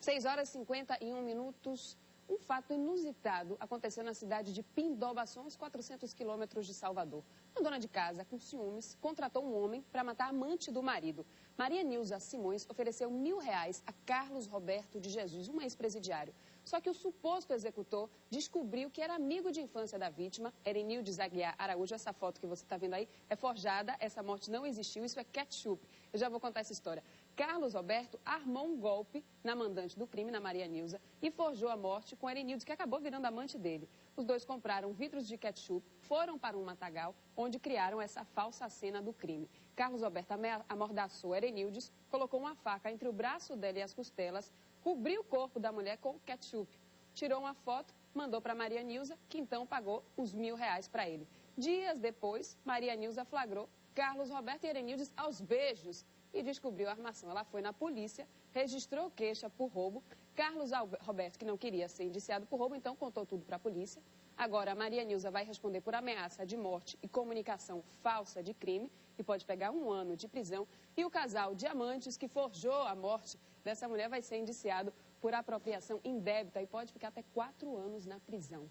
6h51. Um fato inusitado aconteceu na cidade de Pindobaçu, uns 400 quilômetros de Salvador. Uma dona de casa, com ciúmes, contratou um homem para matar a amante do marido. Maria Nilza Simões ofereceu R$1.000 a Carlos Roberto de Jesus, um ex-presidiário. Só que o suposto executor descobriu que era amigo de infância da vítima, Erenildes Aguiar Araújo. Essa foto que você está vendo aí é forjada, essa morte não existiu, isso é ketchup. Eu já vou contar essa história. Carlos Roberto armou um golpe na mandante do crime, na Maria Nilza, e forjou a morte com Erenildes, que acabou virando amante dele. Os dois compraram vidros de ketchup, foram para um matagal, onde criaram essa falsa cena do crime. Carlos Roberto amordaçou Erenildes, colocou uma faca entre o braço dela e as costelas, cobriu o corpo da mulher com ketchup, tirou uma foto, mandou para Maria Nilza, que então pagou os R$1.000 para ele. Dias depois, Maria Nilza flagrou Carlos Roberto e Erenildes aos beijos e descobriu a armação. Ela foi na polícia, registrou queixa por roubo. Carlos Roberto, que não queria ser indiciado por roubo, então contou tudo para a polícia. Agora, a Maria Nilza vai responder por ameaça de morte e comunicação falsa de crime e pode pegar 1 ano de prisão. E o casal de amantes que forjou a morte dessa mulher vai ser indiciado por apropriação indébita e pode ficar até 4 anos na prisão.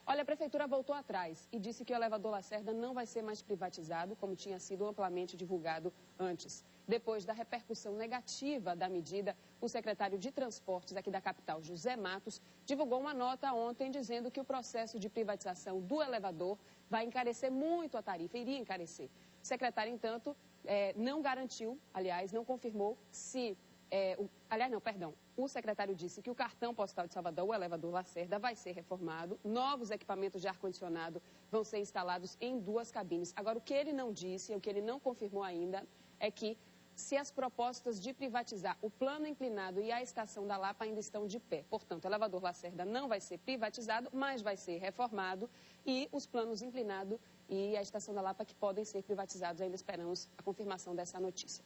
Olha, a prefeitura voltou atrás e disse que o elevador Lacerda não vai ser mais privatizado, como tinha sido amplamente divulgado antes. Depois da repercussão negativa da medida, o secretário de Transportes aqui da capital, José Matos, divulgou uma nota ontem dizendo que o processo de privatização do elevador vai encarecer muito a tarifa, iria encarecer. O secretário, entanto, não garantiu, aliás, não confirmou se... O secretário disse que o cartão postal de Salvador, o elevador Lacerda, vai ser reformado. Novos equipamentos de ar-condicionado vão ser instalados em 2 cabines. Agora, o que ele não disse, o que ele não confirmou ainda, é que se as propostas de privatizar o plano inclinado e a estação da Lapa ainda estão de pé. Portanto, o elevador Lacerda não vai ser privatizado, mas vai ser reformado. E os planos inclinado e a estação da Lapa que podem ser privatizados, ainda esperamos a confirmação dessa notícia.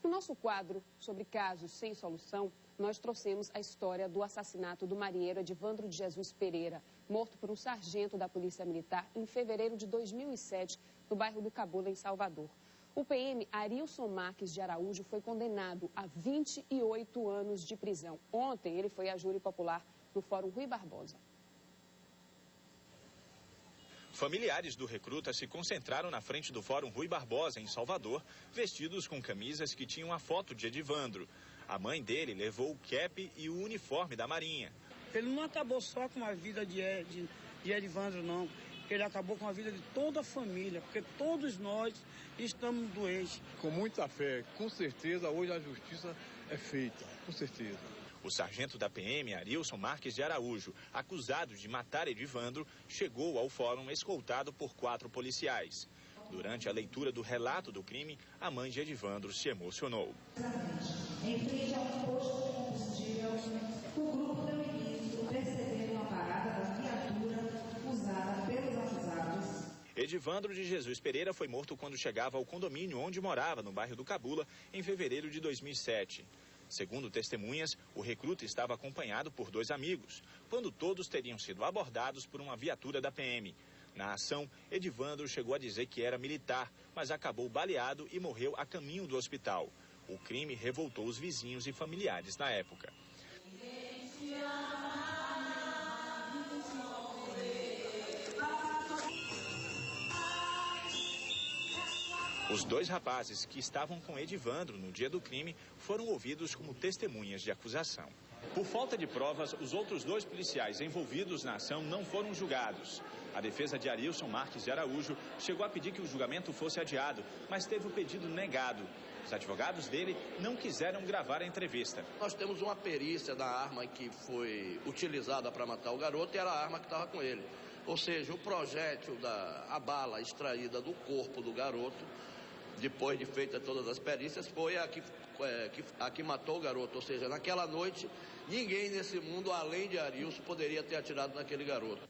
No nosso quadro sobre casos sem solução, nós trouxemos a história do assassinato do marinheiro Edivandro de Jesus Pereira, morto por um sargento da Polícia Militar em fevereiro de 2007, no bairro do Cabula, em Salvador. O PM Arilson Marques de Araújo foi condenado a 28 anos de prisão. Ontem, ele foi a júri popular no Fórum Rui Barbosa. Familiares do recruta se concentraram na frente do Fórum Rui Barbosa, em Salvador, vestidos com camisas que tinham a foto de Edivandro. A mãe dele levou o cap e o uniforme da Marinha. Ele não acabou só com a vida de Edivandro, não. Ele acabou com a vida de toda a família, porque todos nós estamos doentes. Com muita fé, com certeza, hoje a justiça é feita, com certeza. O sargento da PM, Arilson Marques de Araújo, acusado de matar Edivandro, chegou ao fórum escoltado por 4 policiais. Durante a leitura do relato do crime, a mãe de Edivandro se emocionou. Em frente a um posto de combustível, o grupo deu início, percebendo uma parada da viatura usada pelos acusados. Edivandro de Jesus Pereira foi morto quando chegava ao condomínio onde morava, no bairro do Cabula, em fevereiro de 2007. Segundo testemunhas, o recruta estava acompanhado por 2 amigos, quando todos teriam sido abordados por uma viatura da PM. Na ação, Edivandro chegou a dizer que era militar, mas acabou baleado e morreu a caminho do hospital. O crime revoltou os vizinhos e familiares na época. Os 2 rapazes que estavam com Edivandro no dia do crime foram ouvidos como testemunhas de acusação. Por falta de provas, os outros 2 policiais envolvidos na ação não foram julgados. A defesa de Arilson Marques de Araújo chegou a pedir que o julgamento fosse adiado, mas teve o pedido negado. Os advogados dele não quiseram gravar a entrevista. Nós temos uma perícia da arma que foi utilizada para matar o garoto e era a arma que estava com ele. Ou seja, o projétil, a bala extraída do corpo do garoto, depois de feitas todas as perícias, foi a que matou o garoto. Ou seja, naquela noite, ninguém nesse mundo, além de Arilson, poderia ter atirado naquele garoto.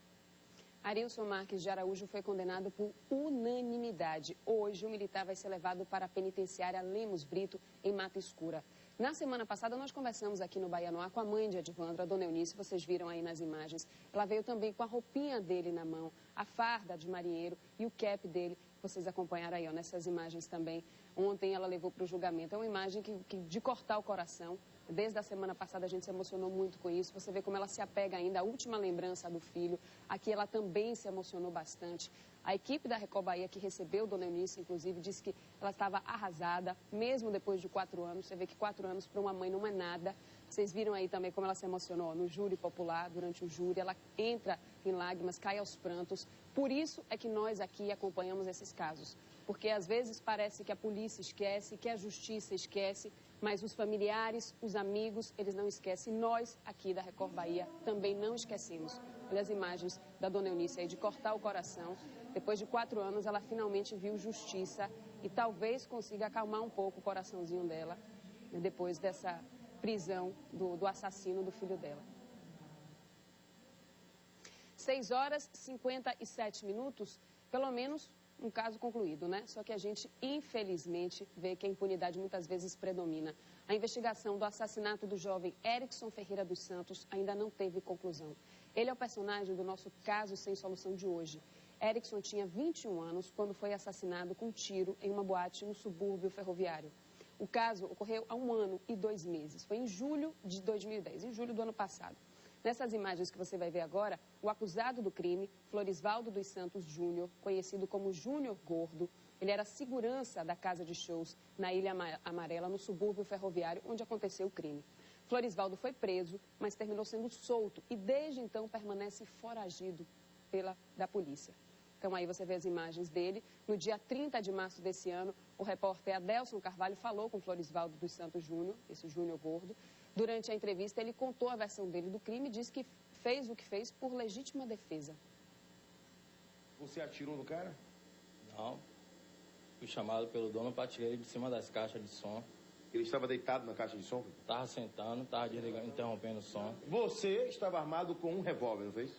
Arilson Marques de Araújo foi condenado por unanimidade. Hoje, o militar vai ser levado para a penitenciária Lemos Brito, em Mata Escura. Na semana passada, nós conversamos aqui no Bahia no Ar com a mãe de Edivandro, a dona Eunice, vocês viram aí nas imagens. Ela veio também com a roupinha dele na mão, a farda de marinheiro e o cap dele. Vocês acompanharam aí, ó, nessas imagens também, Ontem ela levou para o julgamento. É uma imagem que de cortar o coração. Desde a semana passada a gente se emocionou muito com isso. Você vê como ela se apega ainda à última lembrança do filho. Aqui ela também se emocionou bastante. A equipe da Record Bahia, que recebeu Dona Eunice, inclusive, disse que ela estava arrasada, mesmo depois de 4 anos. Você vê que 4 anos para uma mãe não é nada. Vocês viram aí também como ela se emocionou no júri popular, durante o júri. Ela entra em lágrimas, cai aos prantos. Por isso é que nós aqui acompanhamos esses casos. Porque às vezes parece que a polícia esquece, que a justiça esquece, mas os familiares, os amigos, eles não esquecem. Nós, aqui da Record Bahia, também não esquecemos. Olha as imagens da Dona Eunice aí, de cortar o coração. Depois de 4 anos, ela finalmente viu justiça e talvez consiga acalmar um pouco o coraçãozinho dela, né, depois dessa prisão do assassino do filho dela. 6h57, pelo menos um caso concluído, né? Só que a gente, infelizmente, vê que a impunidade muitas vezes predomina. A investigação do assassinato do jovem Erickson Ferreira dos Santos ainda não teve conclusão. Ele é o personagem do nosso caso sem solução de hoje. Erickson tinha 21 anos quando foi assassinado com um tiro em uma boate no subúrbio ferroviário. O caso ocorreu há 1 ano e 2 meses. Foi em julho de 2010, em julho do ano passado. Nessas imagens que você vai ver agora, o acusado do crime, Florisvaldo dos Santos Júnior, conhecido como Júnior Gordo, ele era segurança da casa de shows na Ilha Amarela, no subúrbio ferroviário, onde aconteceu o crime. Florisvaldo foi preso, mas terminou sendo solto e desde então permanece foragido da polícia. Então aí você vê as imagens dele. No dia 30 de março desse ano, o repórter Adelson Carvalho falou com Florisvaldo dos Santos Júnior, esse Júnior Gordo. Durante a entrevista, ele contou a versão dele do crime e disse que fez o que fez por legítima defesa. Você atirou no cara? Não. Fui chamado pelo dono para tirar ele de cima das caixas de som. Ele estava deitado na caixa de som? Estava sentando, estava desligando, interrompendo o som. Você estava armado com um revólver, não fez?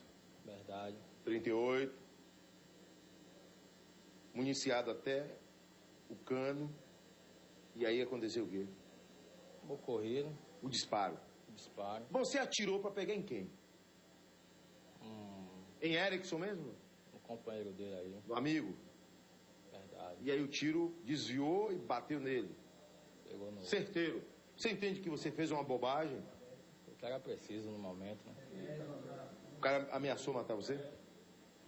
Verdade. 38. Municiado até o cano. E aí aconteceu o quê? Ocorrido. O disparo. Disparo. Você atirou para pegar em quem? Em Erickson mesmo? Um companheiro dele aí. Um amigo? Verdade. E aí o tiro desviou e bateu nele. Pegou no... Certeiro. Você entende que você fez uma bobagem? O que era preciso no momento, né? O cara ameaçou matar você?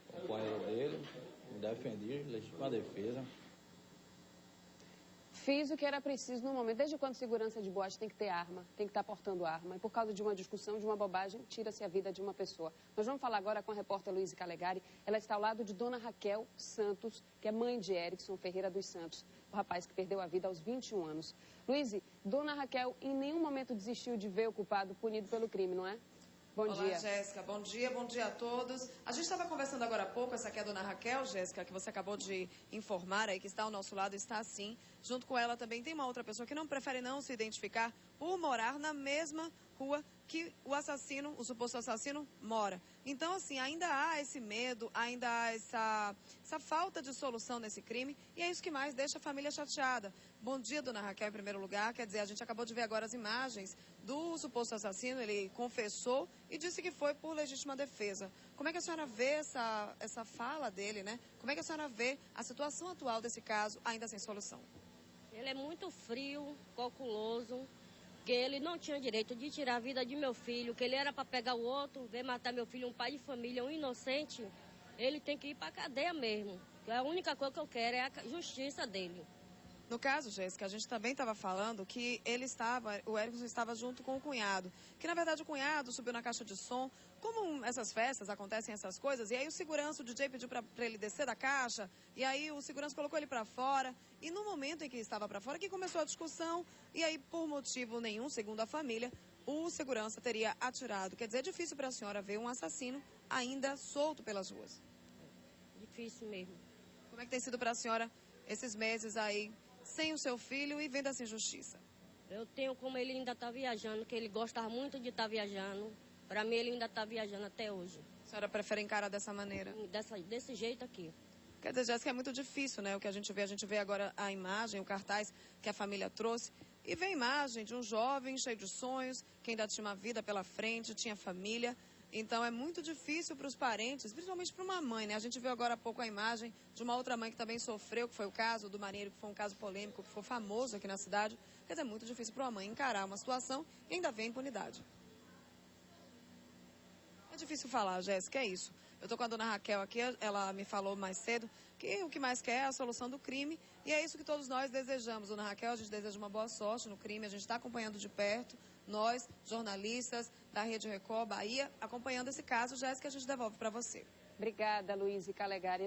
O companheiro dele, me defendi, legítima defesa. Fiz o que era preciso no momento. Desde quando segurança de boate tem que ter arma, tem que estar portando arma. E por causa de uma discussão, de uma bobagem, tira-se a vida de uma pessoa. Nós vamos falar agora com a repórter Luísa Calegari. Ela está ao lado de Dona Raquel Santos, que é mãe de Erickson Ferreira dos Santos, o rapaz que perdeu a vida aos 21 anos. Luísa, Dona Raquel em nenhum momento desistiu de ver o culpado punido pelo crime, não é? Bom dia. Olá, Jéssica. Bom dia a todos. A gente estava conversando agora há pouco, essa aqui é a Dona Raquel, Jéssica, que você acabou de informar aí, que está ao nosso lado, está assim. Junto com ela também tem uma outra pessoa que não prefere não se identificar por morar na mesma rua que o assassino, o suposto assassino, mora. Então, assim, ainda há esse medo, ainda há essa falta de solução nesse crime e é isso que mais deixa a família chateada. Bom dia, Dona Raquel, em primeiro lugar. Quer dizer, a gente acabou de ver agora as imagens do suposto assassino, ele confessou e disse que foi por legítima defesa. Como é que a senhora vê essa fala dele, né? Como é que a senhora vê a situação atual desse caso ainda sem solução? Ele é muito frio, calculoso, que ele não tinha direito de tirar a vida de meu filho, que ele era para pegar o outro, ver matar meu filho, um pai de família, um inocente. Ele tem que ir para a cadeia mesmo. A única coisa que eu quero é a justiça dele. No caso, Jéssica, a gente também estava falando que o Erickson estava junto com o cunhado. Que, na verdade, o cunhado subiu na caixa de som. Como essas festas, acontecem essas coisas, e aí o segurança, o DJ pediu para ele descer da caixa, e aí o segurança colocou ele para fora. E no momento em que ele estava para fora, que começou a discussão, e aí, por motivo nenhum, segundo a família, o segurança teria atirado. Quer dizer, é difícil para a senhora ver um assassino ainda solto pelas ruas. Difícil mesmo. Como é que tem sido para a senhora esses meses aí, sem o seu filho e vendo essa injustiça? Eu tenho como ele ainda está viajando, que ele gosta muito de estar viajando. Para mim, ele ainda está viajando até hoje. A senhora prefere encarar dessa maneira? Desse jeito aqui. Quer dizer, Jéssica, é muito difícil, né? O que a gente vê agora a imagem, o cartaz que a família trouxe. E vê a imagem de um jovem cheio de sonhos, que ainda tinha uma vida pela frente, tinha família. Então é muito difícil para os parentes, principalmente para uma mãe, né? A gente viu agora há pouco a imagem de uma outra mãe que também sofreu, que foi o caso do marinheiro, que foi um caso polêmico, que foi famoso aqui na cidade. Quer dizer, é muito difícil para uma mãe encarar uma situação e ainda ver a impunidade. É difícil falar, Jéssica, é isso. Eu estou com a dona Raquel aqui, ela me falou mais cedo que o que mais quer é a solução do crime e é isso que todos nós desejamos. Dona Raquel, a gente deseja uma boa sorte no crime, a gente está acompanhando de perto, nós, jornalistas da Rede Record, Bahia, acompanhando esse caso. Jéssica, a gente devolve para você. Obrigada, Luiz e Calegari.